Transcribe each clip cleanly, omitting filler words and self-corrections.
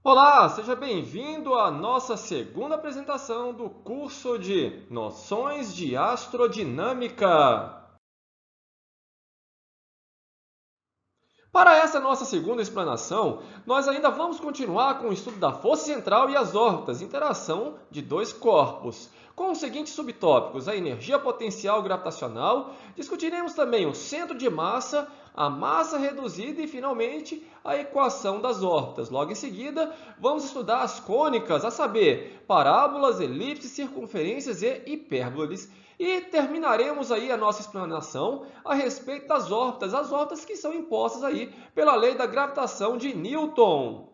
Olá, seja bem-vindo à nossa segunda apresentação do curso de Noções de Astrodinâmica. Para essa nossa segunda explanação, nós ainda vamos continuar com o estudo da força central e as órbitas, interação de dois corpos. Com os seguintes subtópicos: a energia potencial gravitacional, discutiremos também o centro de massa, a massa reduzida e, finalmente, a equação das órbitas. Logo em seguida, vamos estudar as cônicas, a saber, parábolas, elipses, circunferências e hipérboles. E terminaremos aí a nossa explanação a respeito das órbitas, as órbitas que são impostas aí pela lei da gravitação de Newton.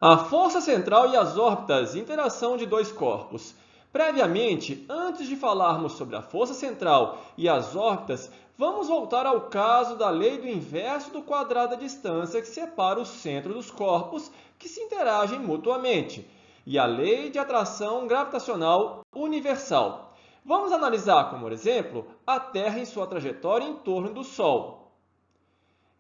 A força central e as órbitas, interação de dois corpos. Previamente, antes de falarmos sobre a força central e as órbitas, vamos voltar ao caso da lei do inverso do quadrado da distância que separa o centro dos corpos que se interagem mutuamente, e a lei de atração gravitacional universal. Vamos analisar, como exemplo, a Terra em sua trajetória em torno do Sol.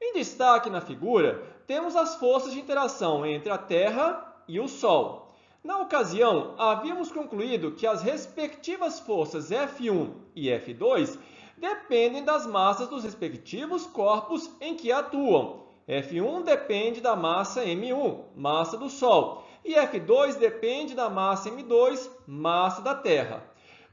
Em destaque na figura, temos as forças de interação entre a Terra e o Sol. Na ocasião, havíamos concluído que as respectivas forças F1 e F2 dependem das massas dos respectivos corpos em que atuam. F1 depende da massa M1, massa do Sol, e F2 depende da massa M2, massa da Terra.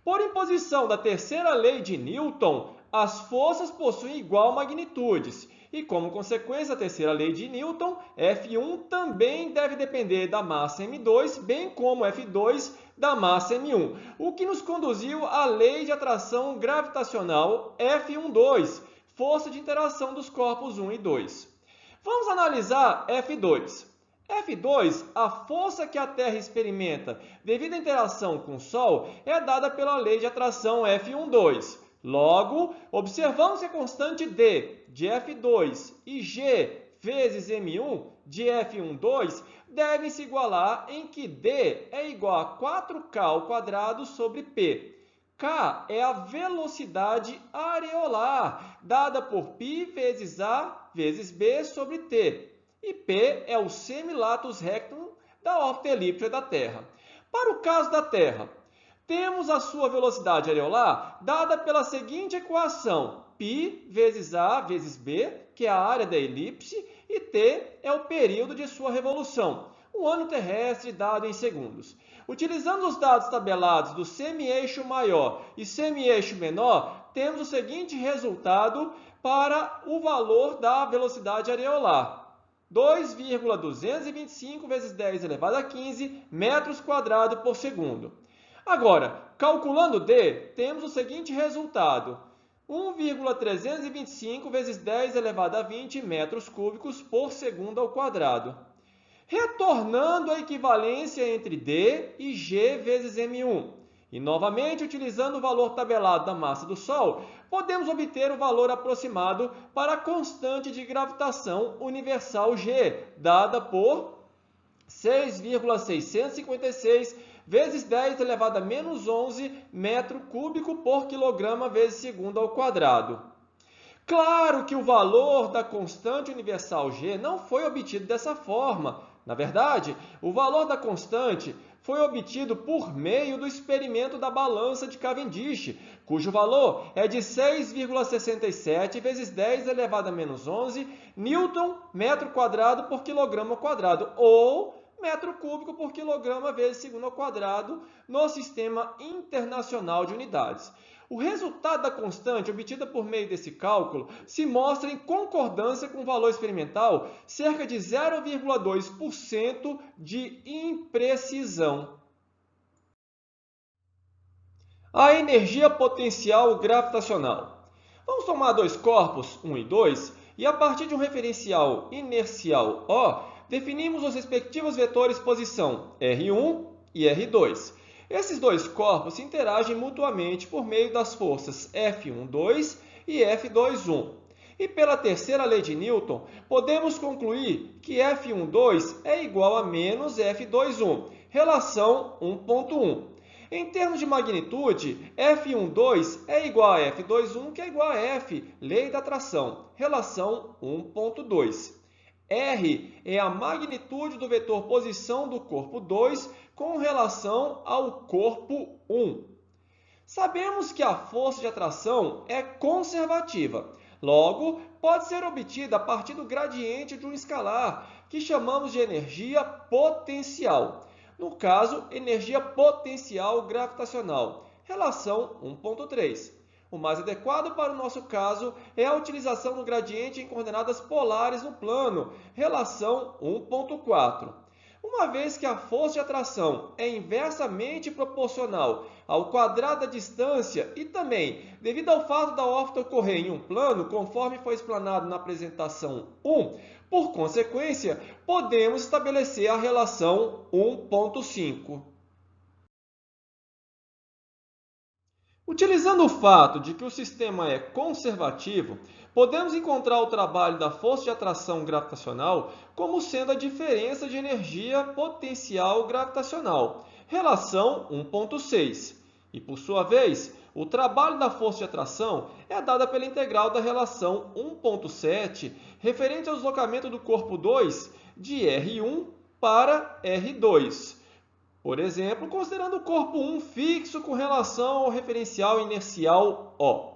Por imposição da terceira lei de Newton, as forças possuem igual magnitudes. E, como consequência da terceira lei de Newton, F1 também deve depender da massa m2, bem como F2 da massa m1, o que nos conduziu à lei de atração gravitacional F12, força de interação dos corpos 1 e 2. Vamos analisar F2. F2, a força que a Terra experimenta devido à interação com o Sol, é dada pela lei de atração F12. Logo, observamos que a constante D de F2 e G vezes M1 de F12 devem se igualar em que D é igual a 4K ao quadrado sobre P. K é a velocidade areolar, dada por π vezes A vezes B sobre T. E P é o semilatus rectum da órbita elíptica da Terra. Para o caso da Terra, temos a sua velocidade areolar dada pela seguinte equação: π vezes A vezes B, que é a área da elipse, e T é o período de sua revolução, o ano terrestre dado em segundos. Utilizando os dados tabelados do semi-eixo maior e semi-eixo menor, temos o seguinte resultado para o valor da velocidade areolar: 2,225 vezes 10 elevado a 15 metros quadrados por segundo. Agora, calculando D, temos o seguinte resultado: 1,325 vezes 10 elevado a 20 metros cúbicos por segundo ao quadrado. Retornando a equivalência entre D e G vezes M1. E novamente, utilizando o valor tabelado da massa do Sol, podemos obter o valor aproximado para a constante de gravitação universal G, dada por 6,656 vezes 10 elevado a menos 11 metro cúbico por quilograma vezes segundo ao quadrado. Claro que o valor da constante universal G não foi obtido dessa forma. Na verdade, o valor da constante foi obtido por meio do experimento da balança de Cavendish, cujo valor é de 6,67 vezes 10 elevado a menos 11 newton metro quadrado por quilograma quadrado, ou metro cúbico por quilograma vezes segundo ao quadrado no Sistema Internacional de Unidades. O resultado da constante obtida por meio desse cálculo se mostra em concordância com o valor experimental, cerca de 0,2% de imprecisão. A energia potencial gravitacional. Vamos tomar dois corpos, 1 e 2, e a partir de um referencial inercial O, definimos os respectivos vetores posição R1 e R2. Esses dois corpos se interagem mutuamente por meio das forças F12 e F21. E pela terceira lei de Newton, podemos concluir que F12 é igual a menos F21, relação 1.1. Em termos de magnitude, F12 é igual a F21, que é igual a F, lei da atração, relação 1.2. R é a magnitude do vetor posição do corpo 2 com relação ao corpo 1. Sabemos que a força de atração é conservativa. Logo, pode ser obtida a partir do gradiente de um escalar, que chamamos de energia potencial. No caso, energia potencial gravitacional, relação 1.3. O mais adequado para o nosso caso é a utilização do gradiente em coordenadas polares no plano, relação 1.4. Uma vez que a força de atração é inversamente proporcional ao quadrado da distância e também devido ao fato da órbita ocorrer em um plano, conforme foi explanado na apresentação 1, por consequência, podemos estabelecer a relação 1.5. Utilizando o fato de que o sistema é conservativo, podemos encontrar o trabalho da força de atração gravitacional como sendo a diferença de energia potencial gravitacional, relação 1.6. E, por sua vez, o trabalho da força de atração é dada pela integral da relação 1.7, referente ao deslocamento do corpo 2 de R1 para R2. Por exemplo, considerando o corpo 1 fixo com relação ao referencial inercial O.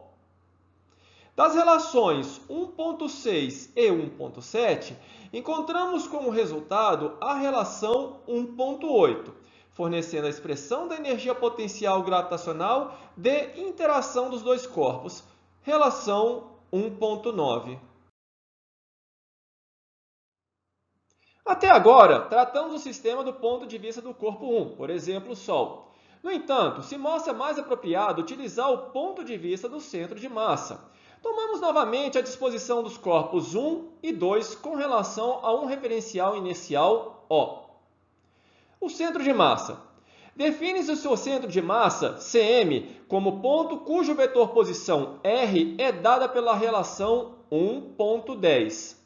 Das relações 1.6 e 1.7, encontramos como resultado a relação 1.8, fornecendo a expressão da energia potencial gravitacional de interação dos dois corpos, relação 1.9. Até agora, tratamos o sistema do ponto de vista do corpo 1, por exemplo, o Sol. No entanto, se mostra mais apropriado utilizar o ponto de vista do centro de massa. Tomamos novamente a disposição dos corpos 1 e 2 com relação a um referencial inercial O. O centro de massa. Define-se o seu centro de massa, cm, como ponto cujo vetor posição R é dada pela relação 1.10.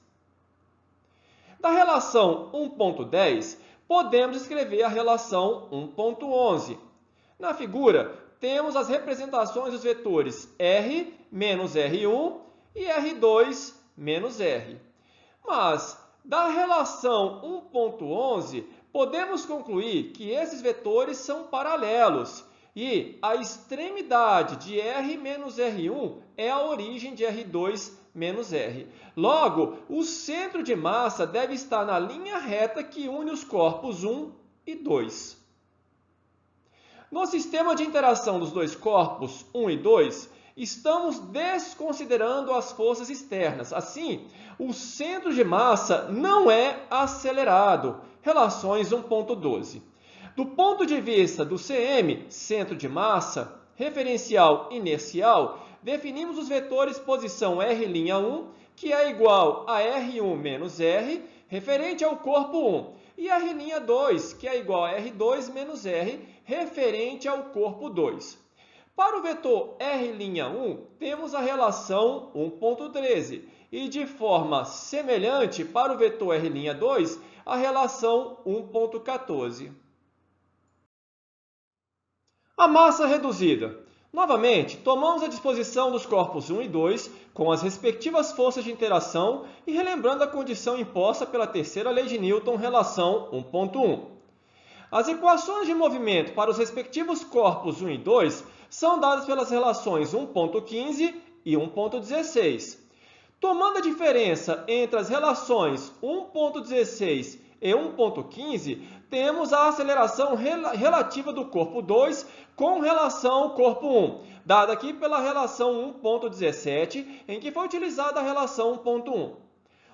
Da relação 1.10, podemos escrever a relação 1.11. Na figura, temos as representações dos vetores R menos R1 e R2 menos R. Mas, da relação 1.11, podemos concluir que esses vetores são paralelos e a extremidade de R menos R1 é a origem de R2 menos R. Logo, o centro de massa deve estar na linha reta que une os corpos 1 e 2. No sistema de interação dos dois corpos, 1 e 2, estamos desconsiderando as forças externas. Assim, o centro de massa não é acelerado. Relações 1.12. Do ponto de vista do CM, centro de massa, referencial inercial, definimos os vetores posição R'1, que é igual a R1 menos R, referente ao corpo 1, e R'2, que é igual a R2 menos R, referente ao corpo 2. Para o vetor R'1, temos a relação 1.13, e de forma semelhante para o vetor R'2, a relação 1.14. A massa reduzida. Novamente, tomamos a disposição dos corpos 1 e 2 com as respectivas forças de interação e relembrando a condição imposta pela terceira lei de Newton, relação 1.1. As equações de movimento para os respectivos corpos 1 e 2 são dadas pelas relações 1.15 e 1.16. Tomando a diferença entre as relações 1.16 e 1.15, temos a aceleração relativa do corpo 2 com relação ao corpo 1, dada aqui pela relação 1.17, em que foi utilizada a relação 1.1.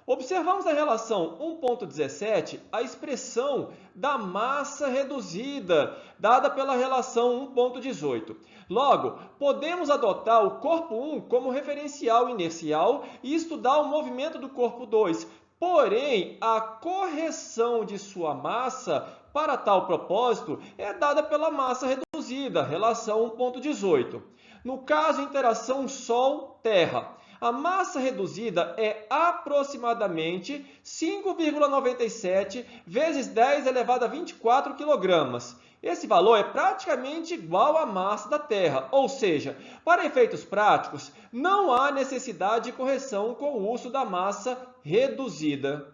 Observamos na relação 1.17 a expressão da massa reduzida, dada pela relação 1.18. Logo, podemos adotar o corpo 1 como referencial inercial e estudar o movimento do corpo 2. Porém, a correção de sua massa para tal propósito é dada pela massa reduzida, relação 1.18. No caso, interação Sol-Terra, a massa reduzida é aproximadamente 5,97 vezes 10 elevado a 24 kg. Esse valor é praticamente igual à massa da Terra, ou seja, para efeitos práticos, não há necessidade de correção com o uso da massa reduzida.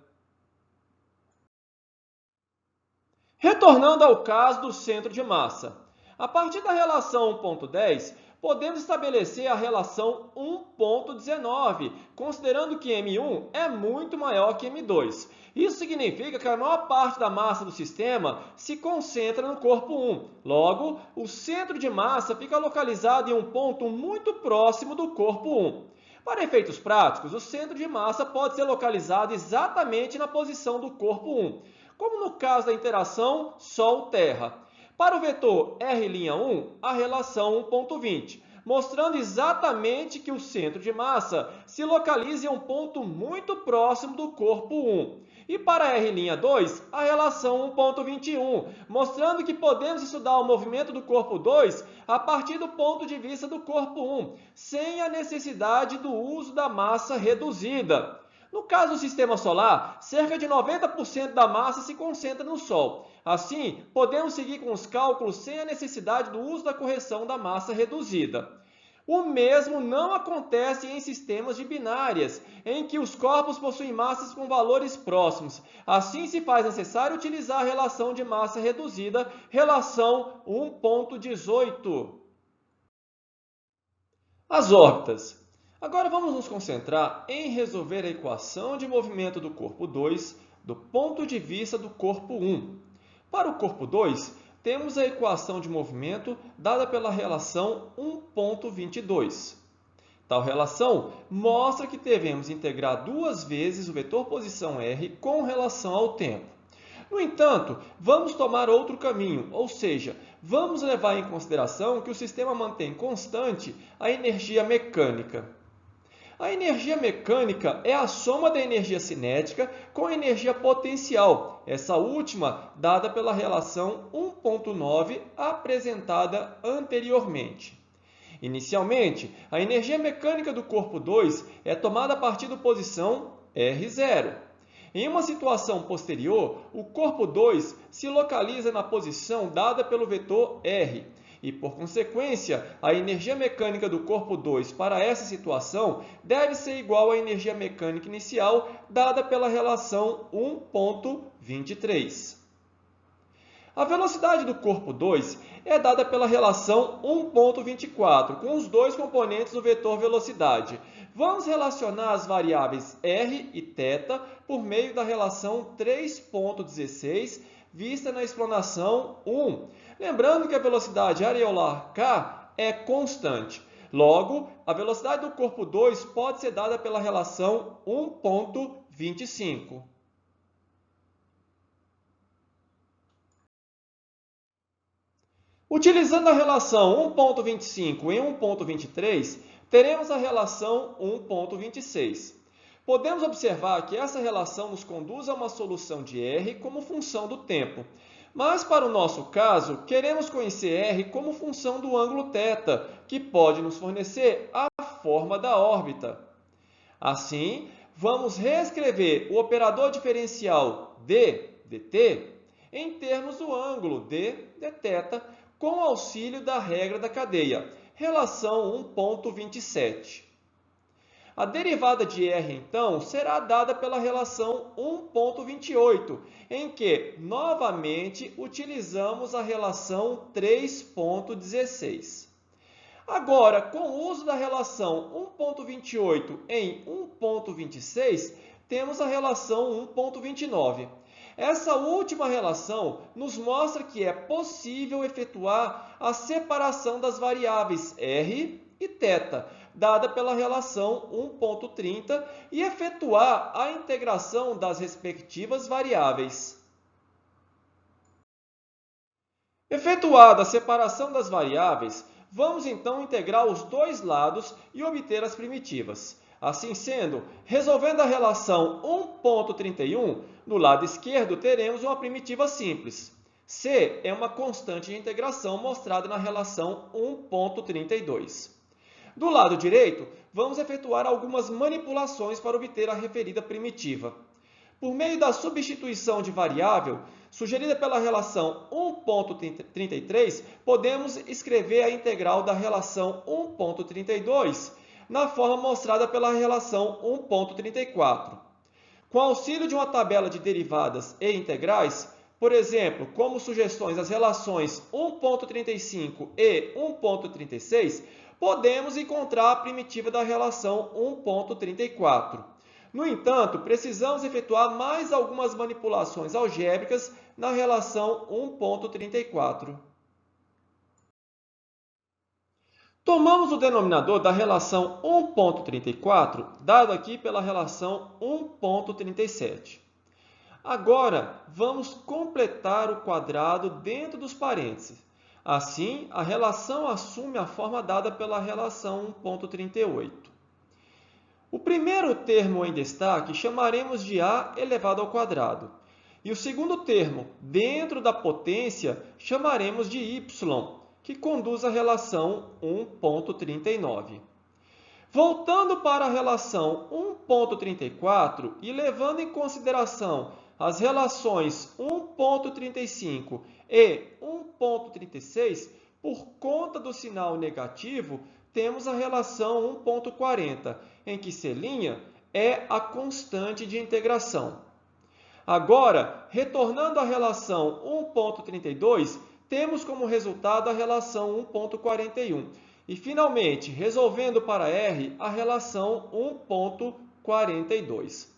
Retornando ao caso do centro de massa. A partir da relação 1.10, podemos estabelecer a relação 1.19, considerando que M1 é muito maior que M2. Isso significa que a maior parte da massa do sistema se concentra no corpo 1. Logo, o centro de massa fica localizado em um ponto muito próximo do corpo 1. Para efeitos práticos, o centro de massa pode ser localizado exatamente na posição do corpo 1, como no caso da interação Sol-Terra. Para o vetor R'1, a relação 1.20, mostrando exatamente que o centro de massa se localiza em um ponto muito próximo do corpo 1. E para R'2, a relação 1.21, mostrando que podemos estudar o movimento do corpo 2 a partir do ponto de vista do corpo 1, sem a necessidade do uso da massa reduzida. No caso do sistema solar, cerca de 90% da massa se concentra no Sol. Assim, podemos seguir com os cálculos sem a necessidade do uso da correção da massa reduzida. O mesmo não acontece em sistemas de binárias, em que os corpos possuem massas com valores próximos. Assim, se faz necessário utilizar a relação de massa reduzida, relação 1.18. As órbitas. Agora vamos nos concentrar em resolver a equação de movimento do corpo 2 do ponto de vista do corpo 1. Para o corpo 2, temos a equação de movimento dada pela relação 1.22. Tal relação mostra que devemos integrar duas vezes o vetor posição r com relação ao tempo. No entanto, vamos tomar outro caminho, ou seja, vamos levar em consideração que o sistema mantém constante a energia mecânica. A energia mecânica é a soma da energia cinética com a energia potencial, essa última dada pela relação 1.9 apresentada anteriormente. Inicialmente, a energia mecânica do corpo 2 é tomada a partir da posição R0. Em uma situação posterior, o corpo 2 se localiza na posição dada pelo vetor R, e, por consequência, a energia mecânica do corpo 2 para essa situação deve ser igual à energia mecânica inicial dada pela relação 1.23. A velocidade do corpo 2 é dada pela relação 1.24, com os dois componentes do vetor velocidade. Vamos relacionar as variáveis r e θ por meio da relação 3.16, vista na explanação 1. Lembrando que a velocidade areolar k é constante. Logo, a velocidade do corpo 2 pode ser dada pela relação 1.25. Utilizando a relação 1.25 e 1.23, teremos a relação 1.26. Podemos observar que essa relação nos conduz a uma solução de r como função do tempo. Mas, para o nosso caso, queremos conhecer r como função do ângulo θ, que pode nos fornecer a forma da órbita. Assim, vamos reescrever o operador diferencial d, dt, em termos do ângulo d, dθ, com auxílio da regra da cadeia, relação 1.27. A derivada de r, então, será dada pela relação 1.28, em que, novamente, utilizamos a relação 3.16. Agora, com o uso da relação 1.28 em 1.26, temos a relação 1.29. Essa última relação nos mostra que é possível efetuar a separação das variáveis r e θ, dada pela relação 1.30, e efetuar a integração das respectivas variáveis. Efetuada a separação das variáveis, vamos então integrar os dois lados e obter as primitivas. Assim sendo, resolvendo a relação 1.31, no lado esquerdo teremos uma primitiva simples. C é uma constante de integração mostrada na relação 1.32. Do lado direito, vamos efetuar algumas manipulações para obter a referida primitiva. Por meio da substituição de variável, sugerida pela relação 1.33, podemos escrever a integral da relação 1.32 na forma mostrada pela relação 1.34. Com auxílio de uma tabela de derivadas e integrais, por exemplo, como sugestões as relações 1,35 e 1,36, podemos encontrar a primitiva da relação 1,34. No entanto, precisamos efetuar mais algumas manipulações algébricas na relação 1,34. Tomamos o denominador da relação 1,34, dado aqui pela relação 1,37. Agora, vamos completar o quadrado dentro dos parênteses. Assim, a relação assume a forma dada pela relação 1,38. O primeiro termo em destaque chamaremos de a elevado ao quadrado. E o segundo termo, dentro da potência, chamaremos de y, que conduz à relação 1,39. Voltando para a relação 1,34 e levando em consideração as relações 1,35 e 1,36, por conta do sinal negativo, temos a relação 1,40, em que C' é a constante de integração. Agora, retornando à relação 1,32, temos como resultado a relação 1,41. E, finalmente, resolvendo para R, a relação 1,42.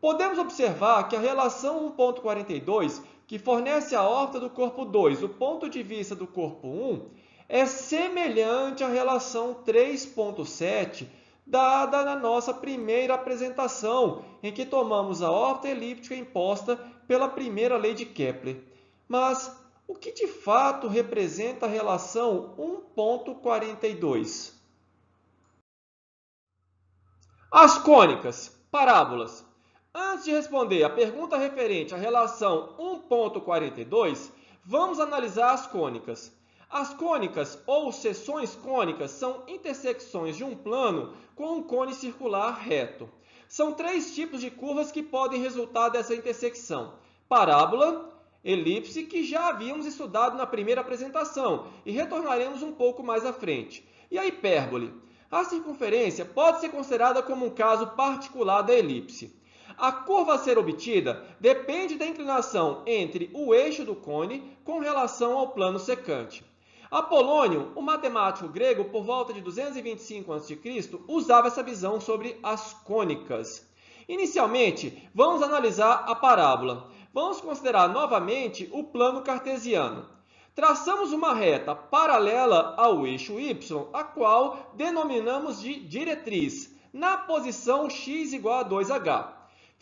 Podemos observar que a relação 1,42, que fornece à órbita do corpo 2 o ponto de vista do corpo 1, é semelhante à relação 3,7, dada na nossa primeira apresentação, em que tomamos a órbita elíptica imposta pela primeira lei de Kepler. Mas o que de fato representa a relação 1,42? As cônicas, parábolas. Antes de responder a pergunta referente à relação 1,42, vamos analisar as cônicas. As cônicas ou seções cônicas são intersecções de um plano com um cone circular reto. São três tipos de curvas que podem resultar dessa intersecção: parábola, elipse, que já havíamos estudado na primeira apresentação e retornaremos um pouco mais à frente, e a hipérbole. A circunferência pode ser considerada como um caso particular da elipse. A curva a ser obtida depende da inclinação entre o eixo do cone com relação ao plano secante. Apolônio, o matemático grego, por volta de 225 a.C., usava essa visão sobre as cônicas. Inicialmente, vamos analisar a parábola. Vamos considerar novamente o plano cartesiano. Traçamos uma reta paralela ao eixo y, a qual denominamos de diretriz, na posição x igual a 2h.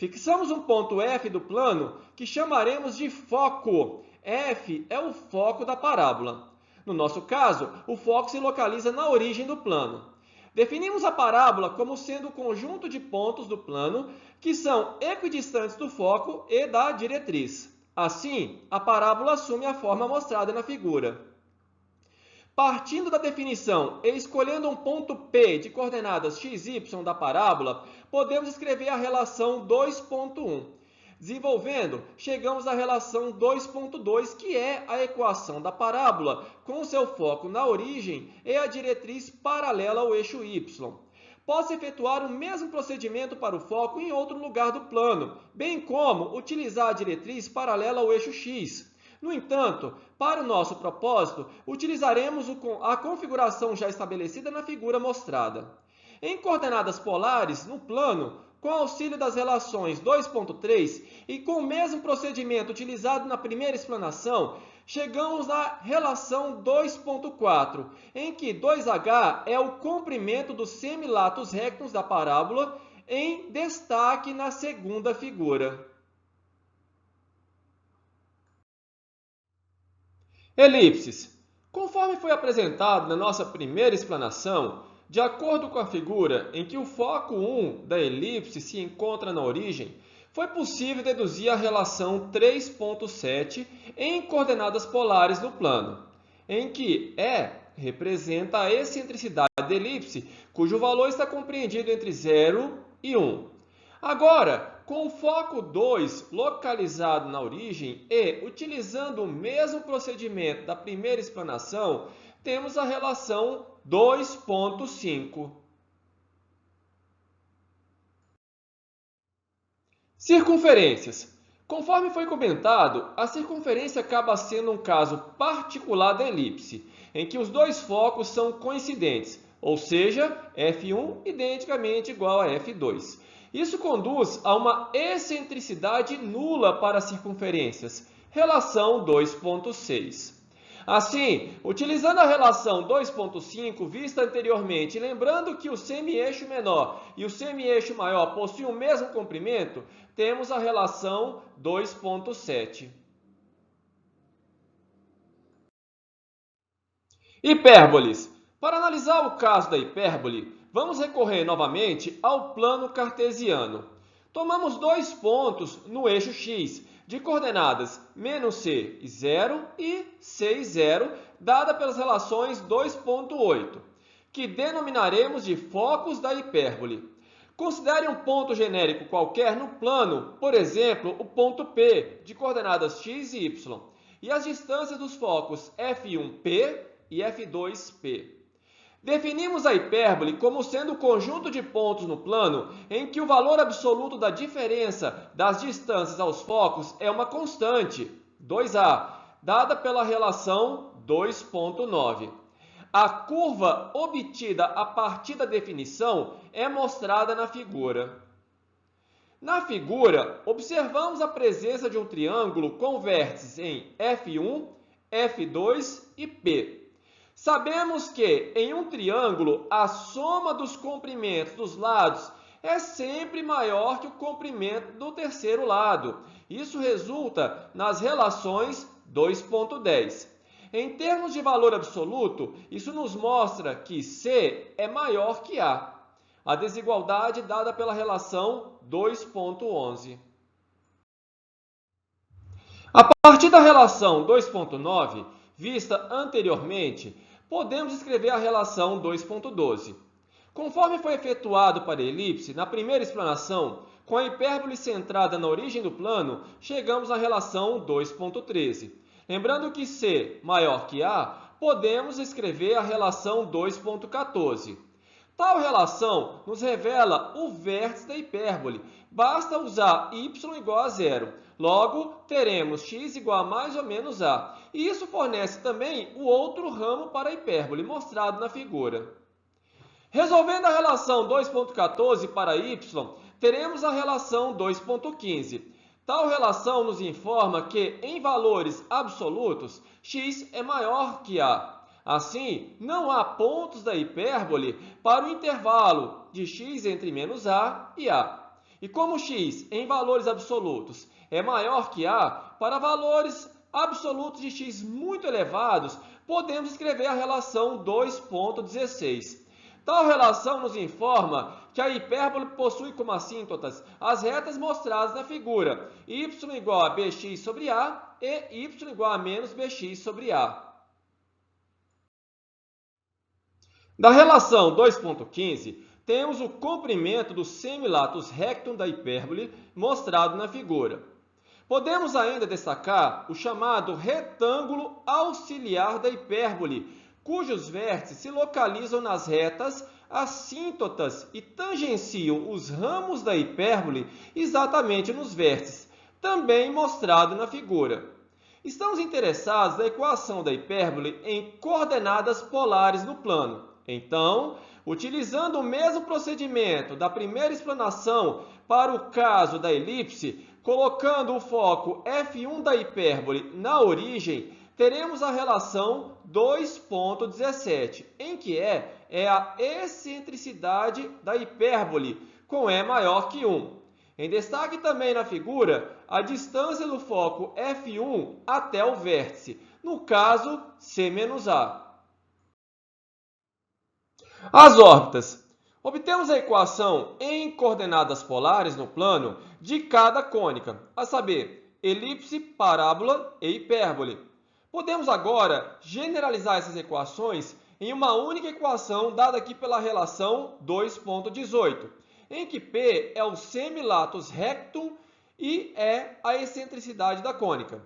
Fixamos um ponto F do plano que chamaremos de foco. F é o foco da parábola. No nosso caso, o foco se localiza na origem do plano. Definimos a parábola como sendo o conjunto de pontos do plano que são equidistantes do foco e da diretriz. Assim, a parábola assume a forma mostrada na figura. Partindo da definição e escolhendo um ponto P de coordenadas x, y da parábola, podemos escrever a relação 2,1. Desenvolvendo, chegamos à relação 2,2, que é a equação da parábola, com seu foco na origem e a diretriz paralela ao eixo y. Pode-se efetuar o mesmo procedimento para o foco em outro lugar do plano, bem como utilizar a diretriz paralela ao eixo x. No entanto, para o nosso propósito, utilizaremos a configuração já estabelecida na figura mostrada. Em coordenadas polares, no plano, com auxílio das relações 2,3 e com o mesmo procedimento utilizado na primeira explanação, chegamos à relação 2,4, em que 2h é o comprimento dos semilatus rectus da parábola, em destaque na segunda figura. Elipses. Conforme foi apresentado na nossa primeira explanação, de acordo com a figura em que o foco 1 da elipse se encontra na origem, foi possível deduzir a relação 3,7 em coordenadas polares no plano, em que E representa a excentricidade da elipse, cujo valor está compreendido entre 0 e 1. Agora, com o foco 2 localizado na origem e utilizando o mesmo procedimento da primeira explanação, temos a relação 2,5. Circunferências. Conforme foi comentado, a circunferência acaba sendo um caso particular da elipse, em que os dois focos são coincidentes, ou seja, F1 identicamente igual a F2. Isso conduz a uma excentricidade nula para circunferências, relação 2,6. Assim, utilizando a relação 2,5 vista anteriormente, lembrando que o semi-eixo menor e o semi-eixo maior possuem o mesmo comprimento, temos a relação 2,7. Hipérboles. Para analisar o caso da hipérbole, vamos recorrer novamente ao plano cartesiano. Tomamos dois pontos no eixo x, de coordenadas -c, 0 e c, 0, dada pelas relações 2,8, que denominaremos de focos da hipérbole. Considere um ponto genérico qualquer no plano, por exemplo, o ponto P, de coordenadas x e y, e as distâncias dos focos F1P e F2P. Definimos a hipérbole como sendo o conjunto de pontos no plano em que o valor absoluto da diferença das distâncias aos focos é uma constante, 2a, dada pela relação 2,9. A curva obtida a partir da definição é mostrada na figura. Na figura, observamos a presença de um triângulo com vértices em F1, F2 e P. Sabemos que, em um triângulo, a soma dos comprimentos dos lados é sempre maior que o comprimento do terceiro lado. Isso resulta nas relações 2,10. Em termos de valor absoluto, isso nos mostra que C é maior que A. A desigualdade dada pela relação 2,11. A partir da relação 2,9, vista anteriormente, podemos escrever a relação 2,12. Conforme foi efetuado para a elipse, na primeira explanação, com a hipérbole centrada na origem do plano, chegamos à relação 2,13. Lembrando que C maior que A, podemos escrever a relação 2,14. Tal relação nos revela o vértice da hipérbole. Basta usar y igual a zero. Logo, teremos x igual a mais ou menos a. E isso fornece também o outro ramo para a hipérbole, mostrado na figura. Resolvendo a relação 2,14 para y, teremos a relação 2,15. Tal relação nos informa que, em valores absolutos, x é maior que a. Assim, não há pontos da hipérbole para o intervalo de x entre menos a e a. E como x, em valores absolutos, é maior que a, para valores absolutos de x muito elevados, podemos escrever a relação 2,16. Tal relação nos informa que a hipérbole possui como assíntotas as retas mostradas na figura, y igual a bx sobre a e y igual a menos bx sobre a. Da relação 2,15, temos o comprimento do semilatus rectum da hipérbole mostrado na figura. Podemos ainda destacar o chamado retângulo auxiliar da hipérbole, cujos vértices se localizam nas retas assíntotas e tangenciam os ramos da hipérbole exatamente nos vértices, também mostrado na figura. Estamos interessados na equação da hipérbole em coordenadas polares no plano. Então, utilizando o mesmo procedimento da primeira explanação para o caso da elipse, colocando o foco F1 da hipérbole na origem, teremos a relação 2,17, em que é a excentricidade da hipérbole, com E maior que 1. Em destaque também na figura, a distância do foco F1 até o vértice, no caso, C-A. As órbitas. Obtemos a equação em coordenadas polares no plano de cada cônica, a saber, elipse, parábola e hipérbole. Podemos agora generalizar essas equações em uma única equação dada aqui pela relação 2,18, em que P é o semilatus rectum e é a excentricidade da cônica.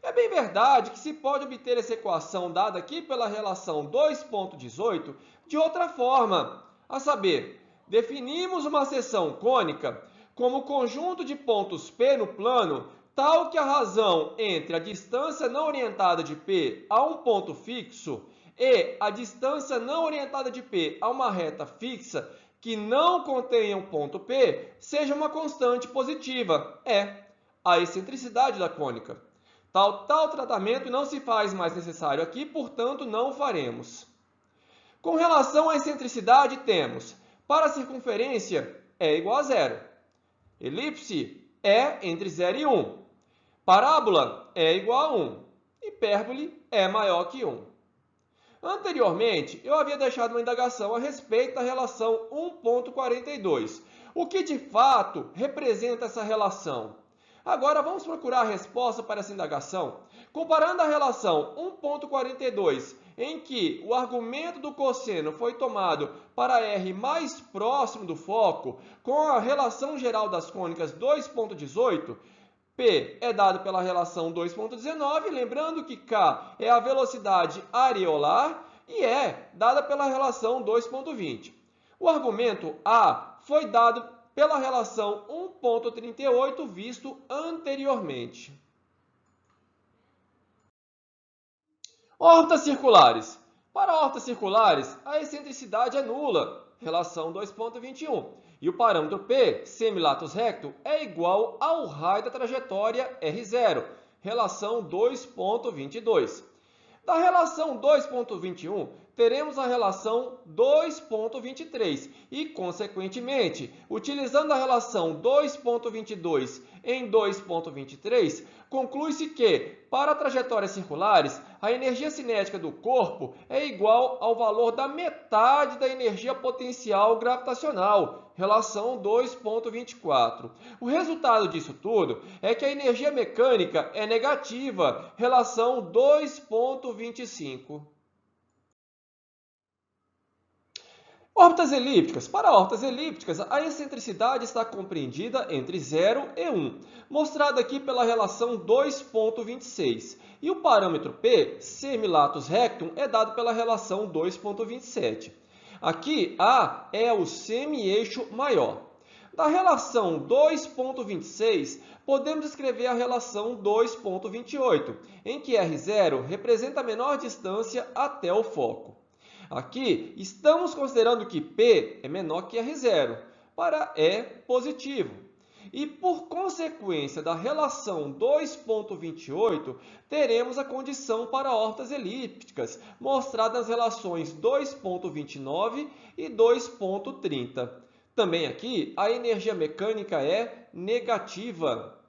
É bem verdade que se pode obter essa equação dada aqui pela relação 2,18 de outra forma, a saber, definimos uma seção cônica como o conjunto de pontos P no plano tal que a razão entre a distância não orientada de P a um ponto fixo e a distância não orientada de P a uma reta fixa que não contenha um ponto P seja uma constante positiva, a excentricidade da cônica. Tal tratamento não se faz mais necessário aqui, portanto, não o faremos. Com relação à excentricidade, temos, para a circunferência, é igual a zero. Elipse é entre 0 e 1. Parábola é igual a 1. Hipérbole é maior que 1. Anteriormente, eu havia deixado uma indagação a respeito da relação 1.42, o que de fato representa essa relação. Agora vamos procurar a resposta para essa indagação, comparando a relação 1.42, em que o argumento do cosseno foi tomado para R mais próximo do foco, com a relação geral das cônicas 2.18, P é dado pela relação 2.19, lembrando que K é a velocidade areolar e é dada pela relação 2.20. O argumento A foi dado pela relação 1.38 visto anteriormente. Órbitas circulares. Para órbitas circulares, a excentricidade é nula, relação 2.21. E o parâmetro P, semilatus recto, é igual ao raio da trajetória R0, relação 2.22. Da relação 2.21, teremos a relação 2.23 e, consequentemente, utilizando a relação 2.22 em 2.23, conclui-se que, para trajetórias circulares, a energia cinética do corpo é igual ao valor da metade da energia potencial gravitacional, relação 2.24. O resultado disso tudo é que a energia mecânica é negativa, relação 2.25. Órbitas elípticas. Para órbitas elípticas, a excentricidade está compreendida entre 0 e 1, mostrada aqui pela relação 2.26. E o parâmetro P, semilatus rectum, é dado pela relação 2.27. Aqui, A é o semi-eixo maior. Da relação 2.26, podemos escrever a relação 2.28, em que R0 representa a menor distância até o foco. Aqui, estamos considerando que P é menor que R0, para E positivo. E, por consequência da relação 2.28, teremos a condição para órbitas elípticas, mostrada nas relações 2.29 e 2.30. Também aqui, a energia mecânica é negativa.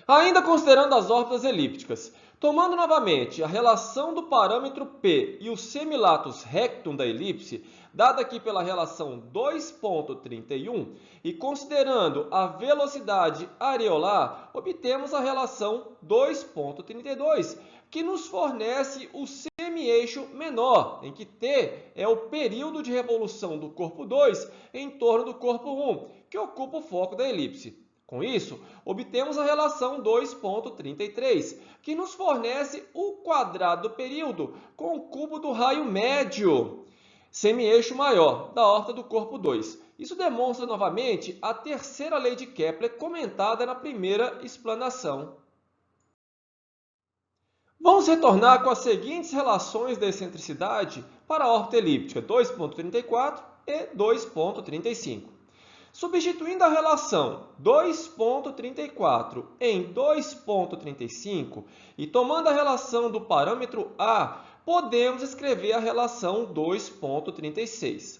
Ainda considerando as órbitas elípticas, tomando novamente a relação do parâmetro P e o semilatus rectum da elipse, dada aqui pela relação 2.31, e considerando a velocidade areolar, obtemos a relação 2.32, que nos fornece o semi-eixo menor, em que T é o período de revolução do corpo 2 em torno do corpo 1, que ocupa o foco da elipse. Com isso, obtemos a relação 2.33, que nos fornece o quadrado do período com o cubo do raio médio, semi-eixo maior, da órbita do corpo 2. Isso demonstra novamente a terceira lei de Kepler comentada na primeira explanação. Vamos retornar com as seguintes relações da excentricidade para a órbita elíptica 2.34 e 2.35. Substituindo a relação 2.34 em 2.35 e tomando a relação do parâmetro A, podemos escrever a relação 2.36.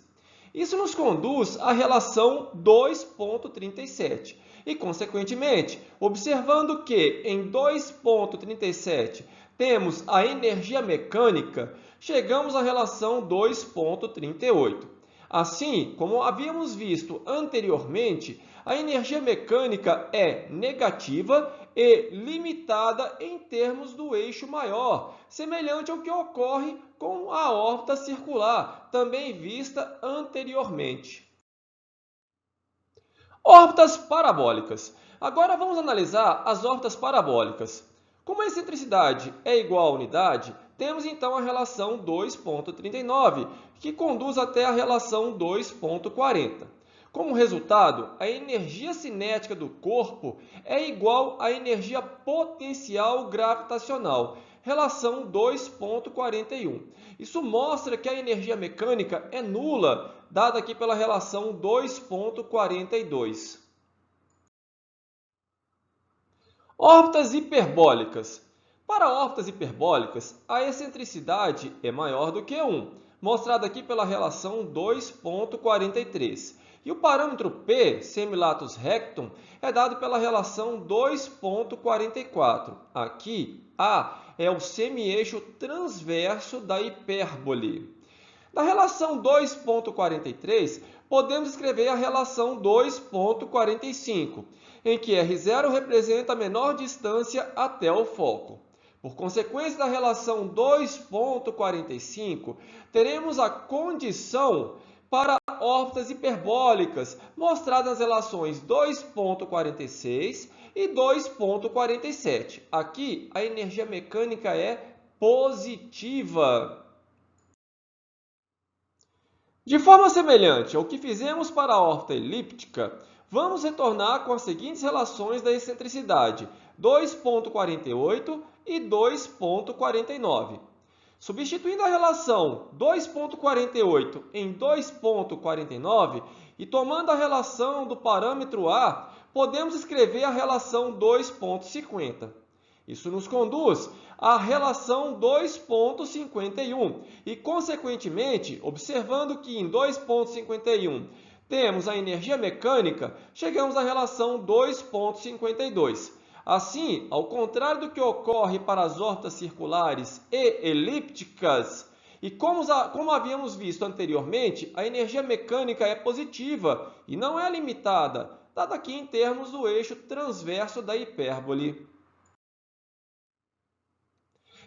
Isso nos conduz à relação 2.37 e, consequentemente, observando que em 2.37 temos a energia mecânica, chegamos à relação 2.38. Assim, como havíamos visto anteriormente, a energia mecânica é negativa e limitada em termos do eixo maior, semelhante ao que ocorre com a órbita circular, também vista anteriormente. Órbitas parabólicas. Agora vamos analisar as órbitas parabólicas. Como a excentricidade é igual à unidade, temos então a relação 2.39, que conduz até a relação 2.40. Como resultado, a energia cinética do corpo é igual à energia potencial gravitacional, relação 2,41. Isso mostra que a energia mecânica é nula, dada aqui pela relação 2,42. Órbitas hiperbólicas. Para órbitas hiperbólicas, a excentricidade é maior do que 1, mostrada aqui pela relação 2,43. E o parâmetro P, semilatus rectum, é dado pela relação 2,44. Aqui, A é o semieixo transverso da hipérbole. Da relação 2,43, podemos escrever a relação 2,45, em que R0 representa a menor distância até o foco. Por consequência da relação 2,45, teremos a condição para órbitas hiperbólicas, mostrada nas relações 2,46 e 2,47. Aqui, a energia mecânica é positiva. De forma semelhante ao que fizemos para a órbita elíptica, vamos retornar com as seguintes relações da excentricidade, 2,48 e 2,49. Substituindo a relação 2,48 em 2,49 e tomando a relação do parâmetro A, podemos escrever a relação 2,50. Isso nos conduz à relação 2,51 e, consequentemente, observando que em 2,51 temos a energia mecânica, chegamos à relação 2,52. Assim, ao contrário do que ocorre para as órbitas circulares e elípticas, e como havíamos visto anteriormente, a energia mecânica é positiva e não é limitada, dada aqui em termos do eixo transverso da hipérbole.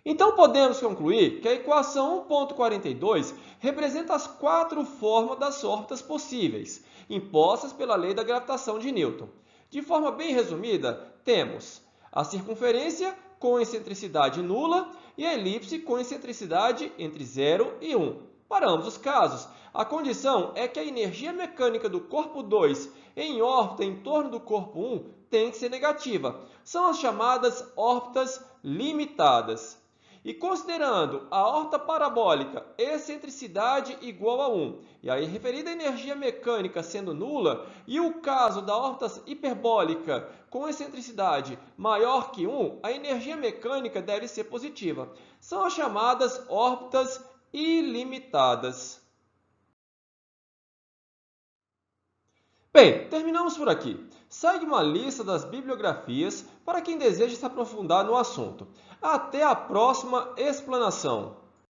Então, podemos concluir que a equação 1,42 representa as 4 formas das órbitas possíveis, impostas pela lei da gravitação de Newton. De forma bem resumida, temos a circunferência com excentricidade nula e a elipse com excentricidade entre 0 e 1. Para ambos os casos, a condição é que a energia mecânica do corpo 2 em órbita em torno do corpo 1 tem que ser negativa. São as chamadas órbitas limitadas. E considerando a órbita parabólica excentricidade igual a 1, e a referida energia mecânica sendo nula, e o caso da órbita hiperbólica com excentricidade maior que 1, a energia mecânica deve ser positiva. São as chamadas órbitas ilimitadas. Bem, terminamos por aqui. Segue uma lista das bibliografias para quem deseja se aprofundar no assunto. Até a próxima explanação!